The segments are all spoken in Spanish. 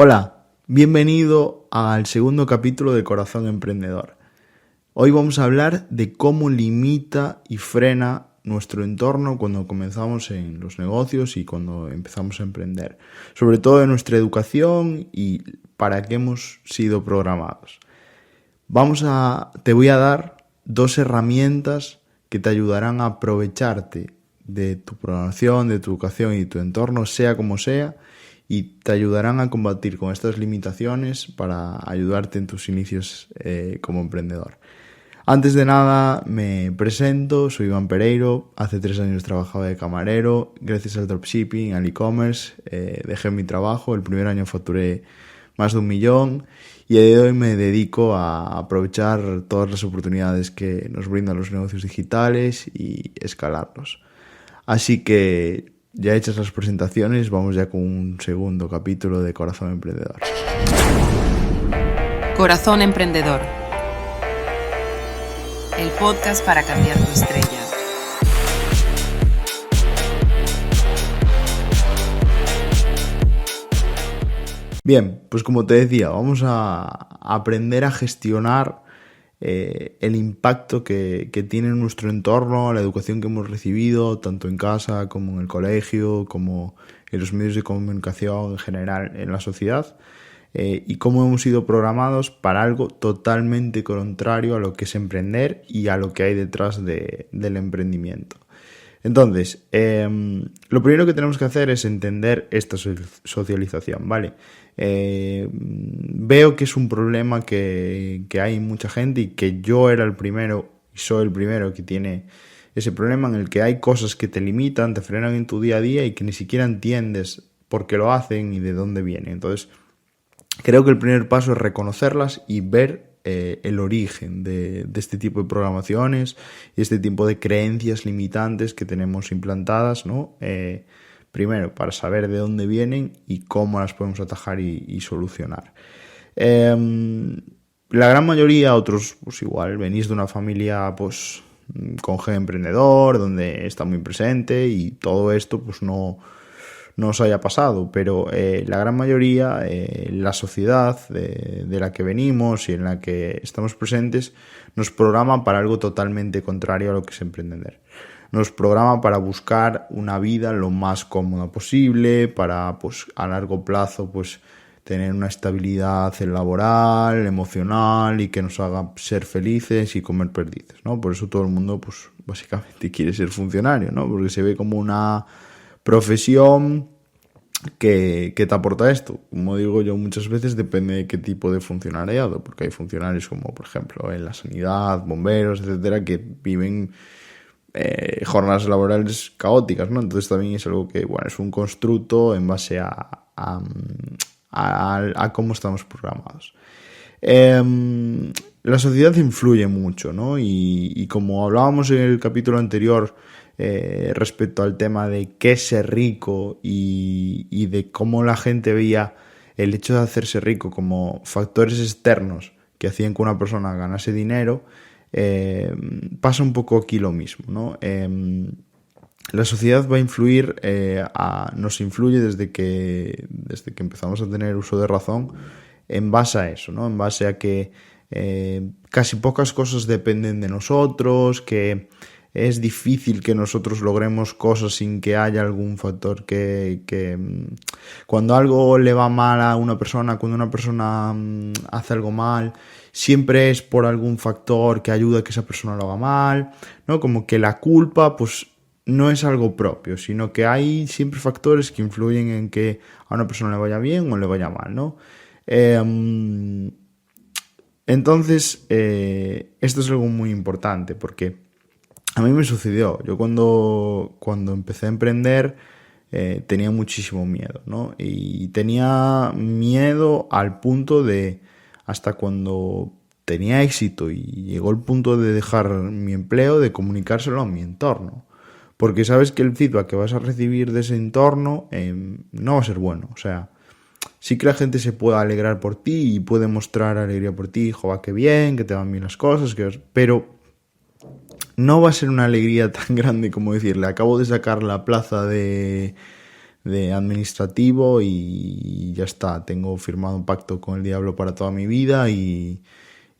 Hola, bienvenido al segundo capítulo de Corazón Emprendedor. Hoy vamos a hablar de cómo limita y frena nuestro entorno cuando comenzamos en los negocios y cuando empezamos a emprender. Sobre todo de nuestra educación y para qué hemos sido programados. Te voy a dar 2 herramientas que te ayudarán a aprovecharte de tu programación, de tu educación y de tu entorno, sea como sea, y te ayudarán a combatir con estas limitaciones para ayudarte en tus inicios como emprendedor. Antes de nada me presento, soy Iván Pereiro, hace 3 años trabajaba de camarero, gracias al dropshipping, al e-commerce, dejé mi trabajo, el primer año facturé más de 1 millón y a día de hoy me dedico a aprovechar todas las oportunidades que nos brindan los negocios digitales y escalarlos. Así que ya hechas las presentaciones, vamos ya con un segundo capítulo de Corazón Emprendedor. Corazón Emprendedor, el podcast para cambiar tu estrella. Bien, pues como te decía, vamos a aprender a gestionar el impacto que tiene en nuestro entorno, la educación que hemos recibido, tanto en casa como en el colegio, como en los medios de comunicación en general en la sociedad, y cómo hemos sido programados para algo totalmente contrario a lo que es emprender y a lo que hay detrás del emprendimiento. Entonces, lo primero que tenemos que hacer es entender esta socialización, ¿vale? Veo que es un problema que hay mucha gente y que yo era el primero y soy el primero que tiene ese problema en el que hay cosas que te limitan, te frenan en tu día a día y que ni siquiera entiendes por qué lo hacen y de dónde vienen. Entonces, creo que el primer paso es reconocerlas y ver el origen de este tipo de programaciones y este tipo de creencias limitantes que tenemos implantadas, ¿no? Primero, para saber de dónde vienen y cómo las podemos atajar y solucionar. La gran mayoría, otros pues igual, venís de una familia pues con gen emprendedor, donde está muy presente y todo esto pues no os haya pasado, pero la gran mayoría, la sociedad de la que venimos y en la que estamos presentes, nos programa para algo totalmente contrario a lo que es emprender. Nos programa para buscar una vida lo más cómoda posible, para pues a largo plazo pues tener una estabilidad laboral, emocional y que nos haga ser felices y comer perdices, ¿no? Por eso todo el mundo pues básicamente quiere ser funcionario, ¿no? Porque se ve como una profesión que te aporta esto. Como digo yo muchas veces, depende de qué tipo de funcionariado, porque hay funcionarios como por ejemplo en la sanidad, bomberos, etcétera, que viven jornadas laborales caóticas, ¿no? Entonces también es algo que, bueno, es un constructo en base a cómo estamos programados. La sociedad influye mucho, ¿no? Y como hablábamos en el capítulo anterior respecto al tema de qué es ser rico y de cómo la gente veía el hecho de hacerse rico como factores externos que hacían que una persona ganase dinero, pasa un poco aquí lo mismo, ¿no? La sociedad va a influir, nos influye desde que empezamos a tener uso de razón en base a eso, ¿no? En base a que casi pocas cosas dependen de nosotros, que es difícil que nosotros logremos cosas sin que haya algún factor que cuando algo le va mal a una persona, cuando una persona hace algo mal, siempre es por algún factor que ayuda a que esa persona lo haga mal, ¿no? Como que la culpa, pues, no es algo propio, sino que hay siempre factores que influyen en que a una persona le vaya bien o le vaya mal, ¿no? Entonces, esto es algo muy importante porque a mí me sucedió. Yo cuando empecé a emprender tenía muchísimo miedo, ¿no? Y tenía miedo al punto de hasta cuando tenía éxito y llegó el punto de dejar mi empleo, de comunicárselo a mi entorno. Porque sabes que el feedback que vas a recibir de ese entorno no va a ser bueno. O sea, sí que la gente se puede alegrar por ti y puede mostrar alegría por ti, joder, qué bien, que te van bien las cosas, pero no va a ser una alegría tan grande como decirle, acabo de sacar la plaza de de administrativo y ya está. Tengo firmado un pacto con el diablo para toda mi vida y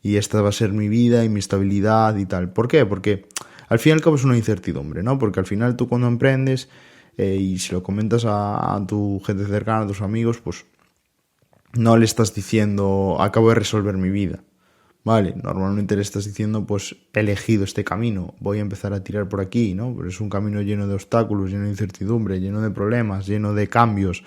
esta va a ser mi vida y mi estabilidad y tal. ¿Por qué? Porque al fin y al cabo es una incertidumbre, ¿no? Porque al final tú cuando emprendes y si lo comentas a tu gente cercana, a tus amigos, pues no le estás diciendo acabo de resolver mi vida. Vale, normalmente le estás diciendo, pues he elegido este camino, voy a empezar a tirar por aquí, ¿no? Pero es un camino lleno de obstáculos, lleno de incertidumbre, lleno de problemas, lleno de cambios.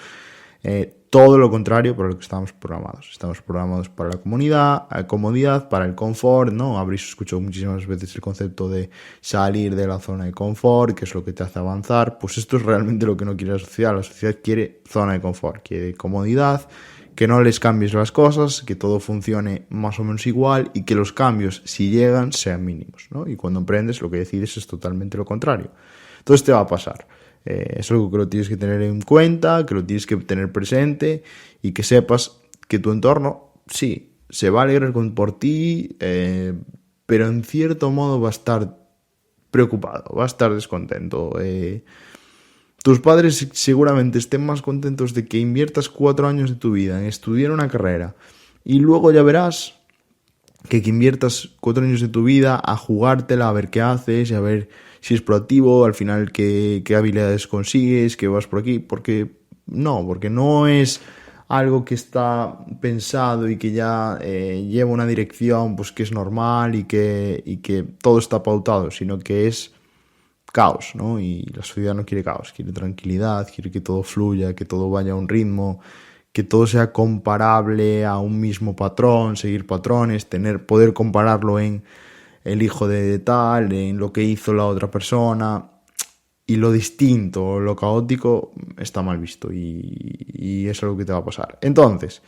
Todo lo contrario para lo que estamos programados. Estamos programados para la comodidad, para el confort, ¿no? Habréis escuchado muchísimas veces el concepto de salir de la zona de confort, que es lo que te hace avanzar. Pues esto es realmente lo que no quiere la sociedad. La sociedad quiere zona de confort, quiere comodidad, que no les cambies las cosas, que todo funcione más o menos igual y que los cambios, si llegan, sean mínimos, ¿no? Y cuando emprendes, lo que decides es totalmente lo contrario. Entonces te va a pasar. Es algo que lo tienes que tener en cuenta, que lo tienes que tener presente y que sepas que tu entorno, sí, se va a alegrar por ti, pero en cierto modo va a estar preocupado, va a estar descontento. Tus padres seguramente estén más contentos de que inviertas 4 años de tu vida en estudiar una carrera y luego ya verás que inviertas 4 años de tu vida a jugártela, a ver qué haces y a ver si es proactivo, al final qué habilidades consigues, qué vas por aquí, porque no es algo que está pensado y que ya lleva una dirección pues que es normal y que todo está pautado, sino que es caos, ¿no? Y la sociedad no quiere caos, quiere tranquilidad, quiere que todo fluya, que todo vaya a un ritmo, que todo sea comparable a un mismo patrón, seguir patrones, poder compararlo en el hijo de tal, en lo que hizo la otra persona. Y lo distinto, lo caótico, está mal visto y eso es lo que te va a pasar. Entonces,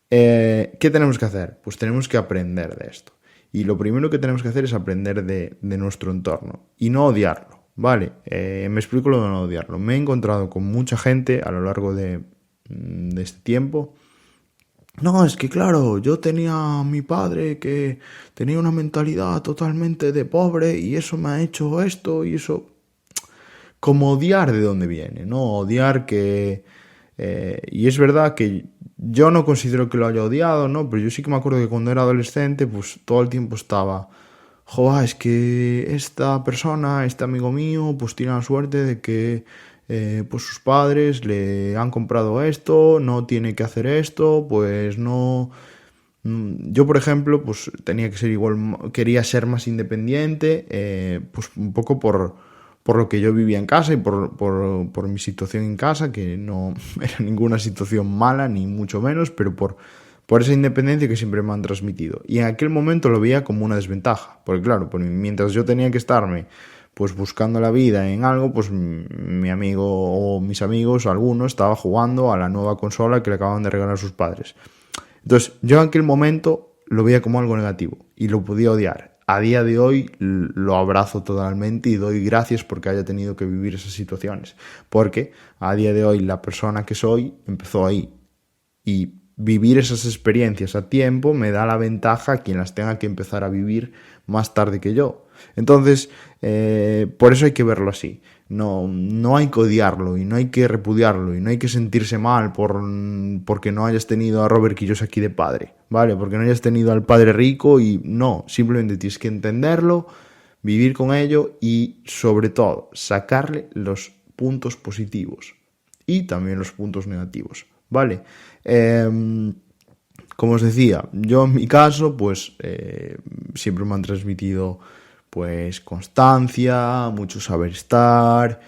¿qué tenemos que hacer? Pues tenemos que aprender de esto. Y lo primero que tenemos que hacer es aprender de nuestro entorno y no odiarlo, ¿vale? Me explico lo de no odiarlo. Me he encontrado con mucha gente a lo largo de este tiempo. No, es que claro, yo tenía a mi padre que tenía una mentalidad totalmente de pobre y eso me ha hecho esto y eso... Como odiar de dónde viene, ¿no? Odiar que... y es verdad que yo no considero que lo haya odiado, ¿no? Pero yo sí que me acuerdo que cuando era adolescente, pues todo el tiempo estaba... Joder, es que esta persona, este amigo mío, pues tiene la suerte de que pues sus padres le han comprado esto, no tiene que hacer esto, pues no... Yo, por ejemplo, pues tenía que ser igual, quería ser más independiente, pues un poco por lo que yo vivía en casa y por mi situación en casa, que no era ninguna situación mala, ni mucho menos, pero por esa independencia que siempre me han transmitido. Y en aquel momento lo veía como una desventaja, porque claro, pues mientras yo tenía que estarme pues buscando la vida en algo, pues mi amigo o mis amigos, algunos, estaba jugando a la nueva consola que le acaban de regalar sus padres. Entonces, yo en aquel momento lo veía como algo negativo y lo podía odiar. A día de hoy lo abrazo totalmente y doy gracias porque haya tenido que vivir esas situaciones. Porque a día de hoy la persona que soy empezó ahí. Y vivir esas experiencias a tiempo me da la ventaja a quien las tenga que empezar a vivir más tarde que yo. Entonces, por eso hay que verlo así. No hay que odiarlo y no hay que repudiarlo y no hay que sentirse mal porque no hayas tenido a Robert Kiyosaki de padre, ¿vale? Porque no hayas tenido al padre rico y no, simplemente tienes que entenderlo, vivir con ello y sobre todo sacarle los puntos positivos y también los puntos negativos, ¿vale? Como os decía, yo en mi caso pues siempre me han transmitido pues constancia, mucho saber estar,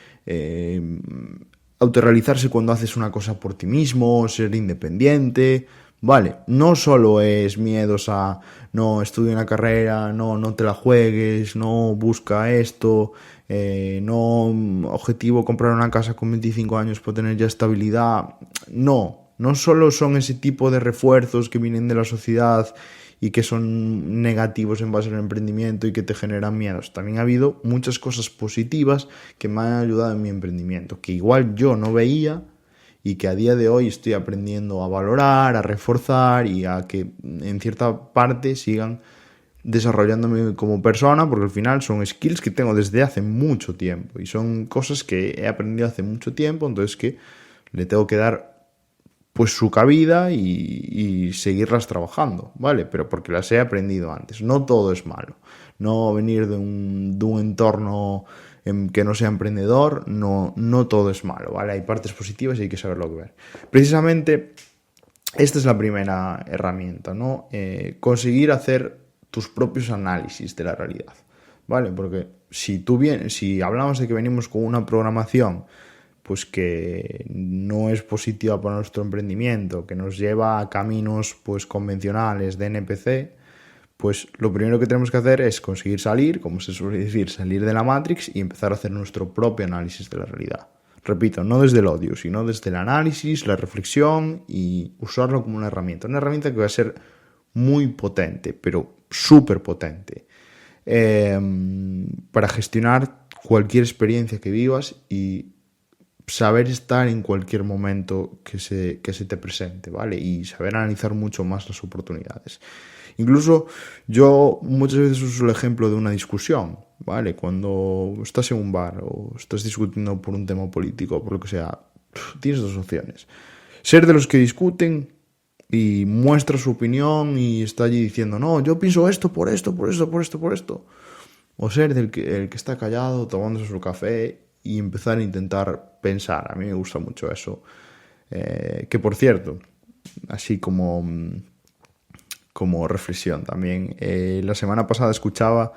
autorrealizarse cuando haces una cosa por ti mismo, ser independiente, vale, no solo es miedos a no estudia una carrera, no te la juegues, no busca esto, no objetivo comprar una casa con 25 años para tener ya estabilidad, no solo son ese tipo de refuerzos que vienen de la sociedad y que son negativos en base al emprendimiento y que te generan miedos. También ha habido muchas cosas positivas que me han ayudado en mi emprendimiento, que igual yo no veía y que a día de hoy estoy aprendiendo a valorar, a reforzar y a que en cierta parte sigan desarrollándome como persona, porque al final son skills que tengo desde hace mucho tiempo y son cosas que he aprendido hace mucho tiempo, entonces que le tengo que dar pues su cabida y seguirlas trabajando, ¿vale? Pero porque las he aprendido antes. No todo es malo. No venir de un entorno en que no sea emprendedor, no todo es malo, ¿vale? Hay partes positivas y hay que saberlo ver. Precisamente, esta es la primera herramienta, ¿no? Conseguir hacer tus propios análisis de la realidad, ¿vale? Porque si hablamos de que venimos con una programación pues que no es positiva para nuestro emprendimiento, que nos lleva a caminos pues convencionales de NPC, pues lo primero que tenemos que hacer es conseguir salir, como se suele decir, salir de la Matrix y empezar a hacer nuestro propio análisis de la realidad. Repito, no desde el odio, sino desde el análisis, la reflexión y usarlo como una herramienta. Una herramienta que va a ser muy potente, pero súper potente, para gestionar cualquier experiencia que vivas y saber estar en cualquier momento que se te presente, ¿vale? Y saber analizar mucho más las oportunidades. Incluso yo muchas veces uso el ejemplo de una discusión, ¿vale? Cuando estás en un bar o estás discutiendo por un tema político o por lo que sea, tienes dos opciones. Ser de los que discuten y muestra su opinión y está allí diciendo, no, yo pienso esto, por esto, por esto, por esto, por esto. O ser el que está callado, tomándose su café y empezar a intentar pensar. A mí me gusta mucho eso. Que por cierto, así como reflexión también, la semana pasada escuchaba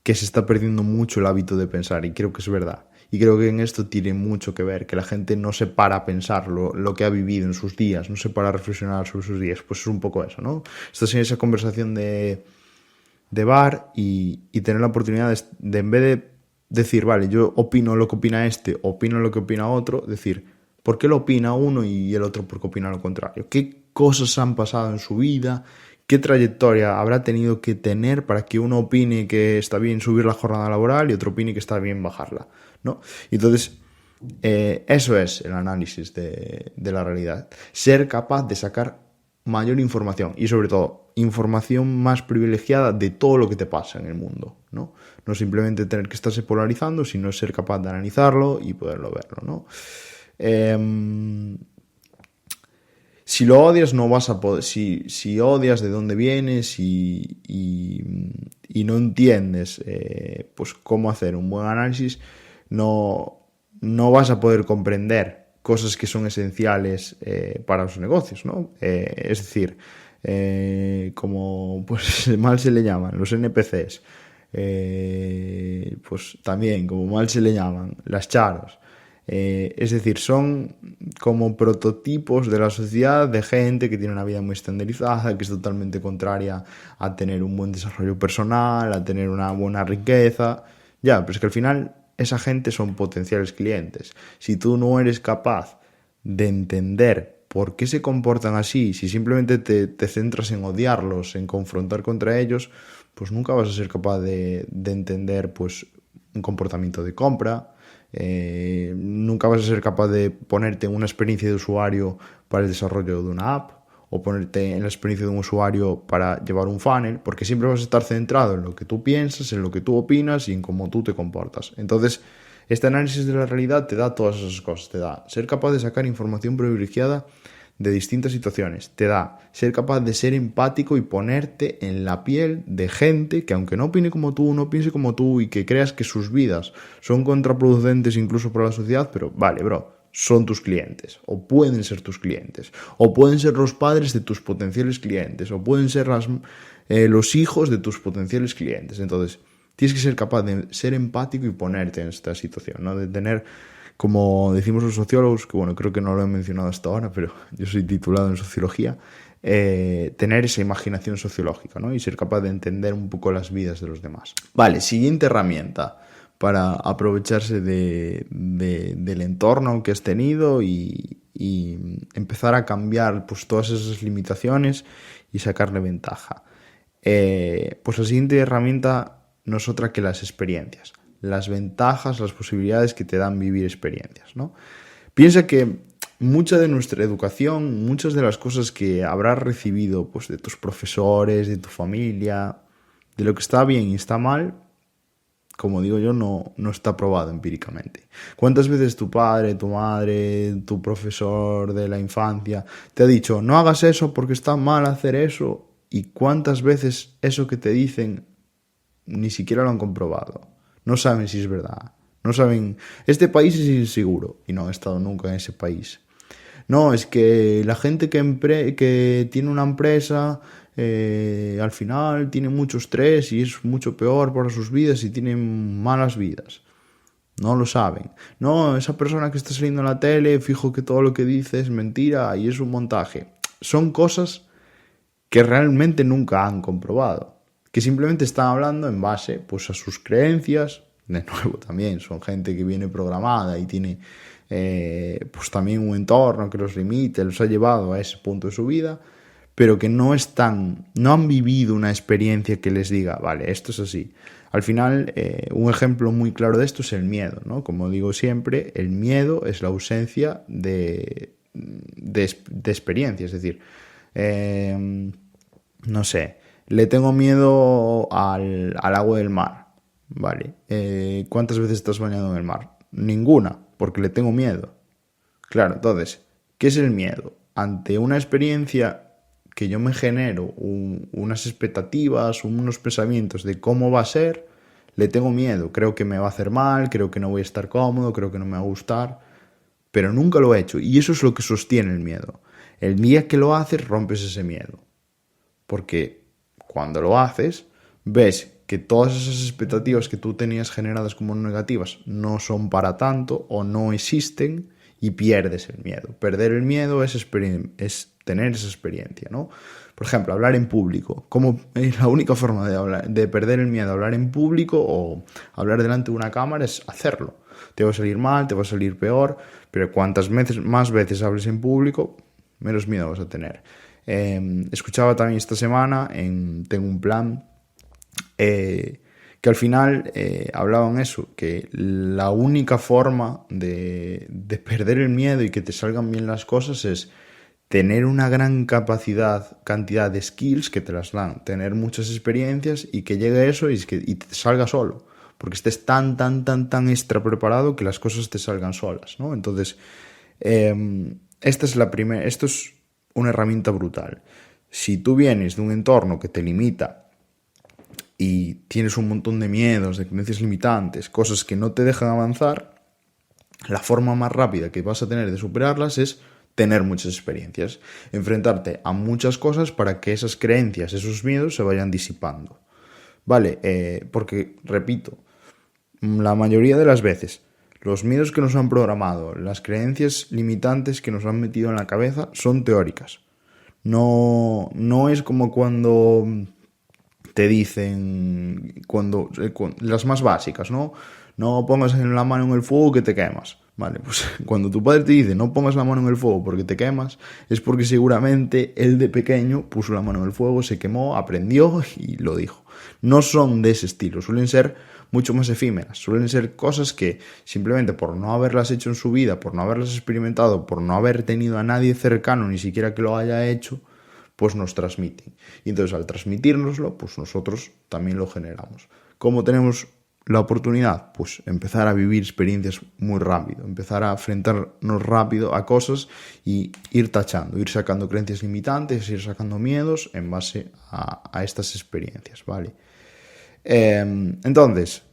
que se está perdiendo mucho el hábito de pensar y creo que es verdad. Y creo que en esto tiene mucho que ver, que la gente no se para a pensar lo que ha vivido en sus días, no se para a reflexionar sobre sus días. Pues es un poco eso, ¿no? Estás en esa conversación de bar y tener la oportunidad de en vez de decir, vale, yo opino lo que opina este, opino lo que opina otro, decir, ¿por qué lo opina uno y el otro por qué opina lo contrario? ¿Qué cosas han pasado en su vida? ¿Qué trayectoria habrá tenido que tener para que uno opine que está bien subir la jornada laboral y otro opine que está bien bajarla, ¿no? Entonces, eso es el análisis de la realidad. Ser capaz de sacar mayor información y sobre todo información más privilegiada de todo lo que te pasa en el mundo, ¿no? No simplemente tener que estarse polarizando, sino ser capaz de analizarlo y poderlo verlo, ¿no? Si lo odias no vas a poder, si odias de dónde vienes y no entiendes pues cómo hacer un buen análisis, no vas a poder comprender cosas que son esenciales para los negocios, ¿no? Es decir, como pues mal se le llaman los NPCs, pues también como mal se le llaman las charos. Es decir, son como prototipos de la sociedad de gente que tiene una vida muy estandarizada, que es totalmente contraria a tener un buen desarrollo personal, a tener una buena riqueza. Ya, pero es que al final esa gente son potenciales clientes. Si tú no eres capaz de entender por qué se comportan así, si simplemente te centras en odiarlos, en confrontar contra ellos, pues nunca vas a ser capaz de entender pues un comportamiento de compra. Nunca vas a ser capaz de ponerte en una experiencia de usuario para el desarrollo de una app o ponerte en la experiencia de un usuario para llevar un funnel, porque siempre vas a estar centrado en lo que tú piensas, en lo que tú opinas y en cómo tú te comportas. Entonces, este análisis de la realidad te da todas esas cosas, te da ser capaz de sacar información privilegiada de distintas situaciones, te da ser capaz de ser empático y ponerte en la piel de gente que aunque no opine como tú, no piense como tú y que creas que sus vidas son contraproducentes incluso para la sociedad, pero vale, bro, son tus clientes o pueden ser tus clientes o pueden ser los padres de tus potenciales clientes o pueden ser los hijos de tus potenciales clientes. Entonces tienes que ser capaz de ser empático y ponerte en esta situación, ¿no? De tener, como decimos los sociólogos, que bueno, creo que no lo he mencionado hasta ahora, pero yo soy titulado en sociología, tener esa imaginación sociológica, ¿no? Y ser capaz de entender un poco las vidas de los demás. Vale, siguiente herramienta para aprovecharse del entorno que has tenido y empezar a cambiar pues todas esas limitaciones y sacarle ventaja. Pues la siguiente herramienta no es otra que las experiencias, las ventajas, las posibilidades que te dan vivir experiencias, ¿no? Piensa que mucha de nuestra educación, muchas de las cosas que habrás recibido pues, de tus profesores, de tu familia, de lo que está bien y está mal, como digo yo, no está probado empíricamente. ¿Cuántas veces tu padre, tu madre, tu profesor de la infancia te ha dicho, no hagas eso porque está mal hacer eso? ¿Y cuántas veces eso que te dicen ni siquiera lo han comprobado? No saben si es verdad. No saben, este país es inseguro y no he estado nunca en ese país. No, es que la gente que tiene una empresa al final tiene mucho estrés y es mucho peor para sus vidas y tienen malas vidas. No lo saben. No, esa persona que está saliendo en la tele, fijo que todo lo que dice es mentira y es un montaje. Son cosas que realmente nunca han comprobado, que simplemente están hablando en base pues, a sus creencias. De nuevo también son gente que viene programada y tiene pues también un entorno que los limite, los ha llevado a ese punto de su vida, pero que no han vivido una experiencia que les diga, vale, esto es así. Al final, un ejemplo muy claro de esto es el miedo, ¿no? Como digo siempre, el miedo es la ausencia de experiencia, es decir, no sé, le tengo miedo al agua del mar, ¿vale? ¿Cuántas veces estás bañado en el mar? Ninguna, porque le tengo miedo. Claro, entonces, ¿qué es el miedo? Ante una experiencia que yo me genero, unas expectativas, unos pensamientos de cómo va a ser, le tengo miedo. Creo que me va a hacer mal, creo que no voy a estar cómodo, creo que no me va a gustar, pero nunca lo he hecho. Y eso es lo que sostiene el miedo. El día que lo haces, rompes ese miedo. Porque cuando lo haces, ves que todas esas expectativas que tú tenías generadas como negativas no son para tanto o no existen y pierdes el miedo. Perder el miedo es tener esa experiencia, ¿no? Por ejemplo, hablar en público. ¿Cómo es la única forma de perder el miedo a hablar en público o hablar delante de una cámara? Es hacerlo. Te va a salir mal, te va a salir peor, pero cuantas más veces hables en público, menos miedo vas a tener. Escuchaba también esta semana Tengo un Plan, que al final hablaban eso, que la única forma de perder el miedo y que te salgan bien las cosas es tener una gran cantidad de skills que te las dan, tener muchas experiencias y que llegue eso y te salga solo, porque estés tan extra preparado que las cosas te salgan solas, ¿no? Entonces, esto es una herramienta brutal. Si tú vienes de un entorno que te limita y tienes un montón de miedos, de creencias limitantes, cosas que no te dejan avanzar, la forma más rápida que vas a tener de superarlas es tener muchas experiencias, enfrentarte a muchas cosas para que esas creencias, esos miedos se vayan disipando. Vale, porque, repito, la mayoría de las veces los miedos que nos han programado, las creencias limitantes que nos han metido en la cabeza son teóricas. No es como cuando te dicen, las más básicas, ¿no? No pongas la mano en el fuego que te quemas. Vale, pues cuando tu padre te dice no pongas la mano en el fuego porque te quemas, es porque seguramente él de pequeño puso la mano en el fuego, se quemó, aprendió y lo dijo. No son de ese estilo, suelen ser mucho más efímeras, suelen ser cosas que simplemente por no haberlas hecho en su vida, por no haberlas experimentado, por no haber tenido a nadie cercano, ni siquiera que lo haya hecho, pues nos transmiten. Y entonces al transmitírnoslo, pues nosotros también lo generamos. ¿Cómo tenemos la oportunidad? Pues empezar a vivir experiencias muy rápido, empezar a enfrentarnos rápido a cosas y ir tachando, ir sacando creencias limitantes, ir sacando miedos en base a estas experiencias, ¿vale? Entonces,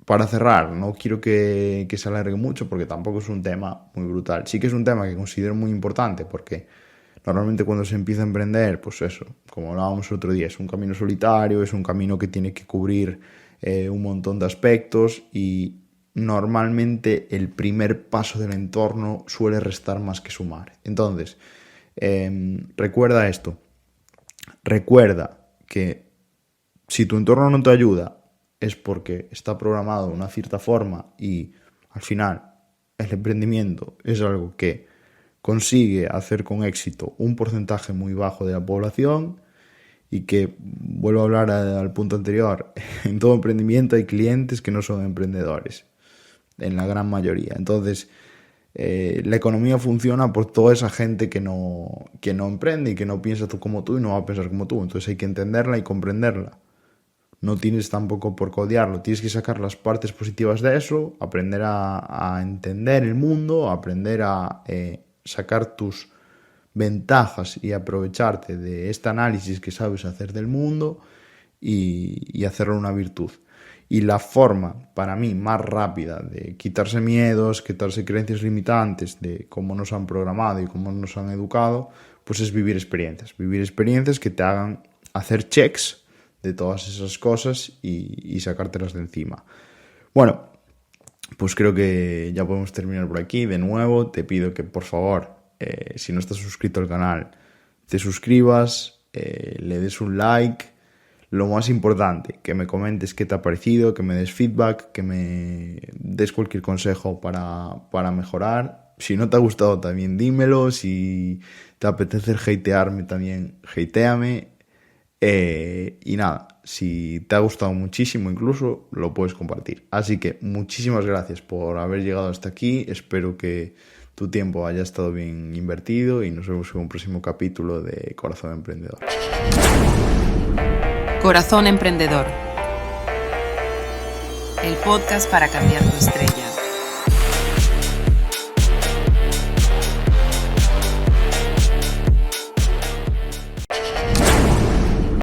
para cerrar, no quiero que se alargue mucho porque tampoco es un tema muy brutal. Sí que es un tema que considero muy importante porque normalmente cuando se empieza a emprender, pues eso, como hablábamos el otro día, es un camino solitario, es un camino que tiene que cubrir un montón de aspectos y normalmente el primer paso del entorno suele restar más que sumar. Entonces, recuerda esto, recuerda que si tu entorno no te ayuda es porque está programado de una cierta forma y al final el emprendimiento es algo que consigue hacer con éxito un porcentaje muy bajo de la población y que, vuelvo a hablar al punto anterior, en todo emprendimiento hay clientes que no son emprendedores, en la gran mayoría. Entonces, la economía funciona por toda esa gente que no emprende y que no piensa como tú y no va a pensar como tú. Entonces hay que entenderla y comprenderla. no tienes tampoco por qué odiarlo. Tienes que sacar las partes positivas de eso, aprender a entender el mundo, aprender a sacar tus ventajas y aprovecharte de este análisis que sabes hacer del mundo y hacerlo una virtud. Y la forma, para mí, más rápida de quitarse miedos, quitarse creencias limitantes de cómo nos han programado y cómo nos han educado, pues es vivir experiencias que te hagan hacer checks de todas esas cosas y sacártelas de encima. Bueno, pues creo que ya podemos terminar por aquí. De nuevo, te pido que, por favor, si no estás suscrito al canal, te suscribas, le des un like. Lo más importante, que me comentes qué te ha parecido, que me des feedback, que me des cualquier consejo para mejorar. Si no te ha gustado, también dímelo. Si te apetece hatearme, también hateame. Y nada, si te ha gustado muchísimo incluso, lo puedes compartir. Así que muchísimas gracias por haber llegado hasta aquí. Espero que tu tiempo haya estado bien invertido y nos vemos en un próximo capítulo de Corazón Emprendedor. Corazón Emprendedor. El podcast para cambiar tu estrella.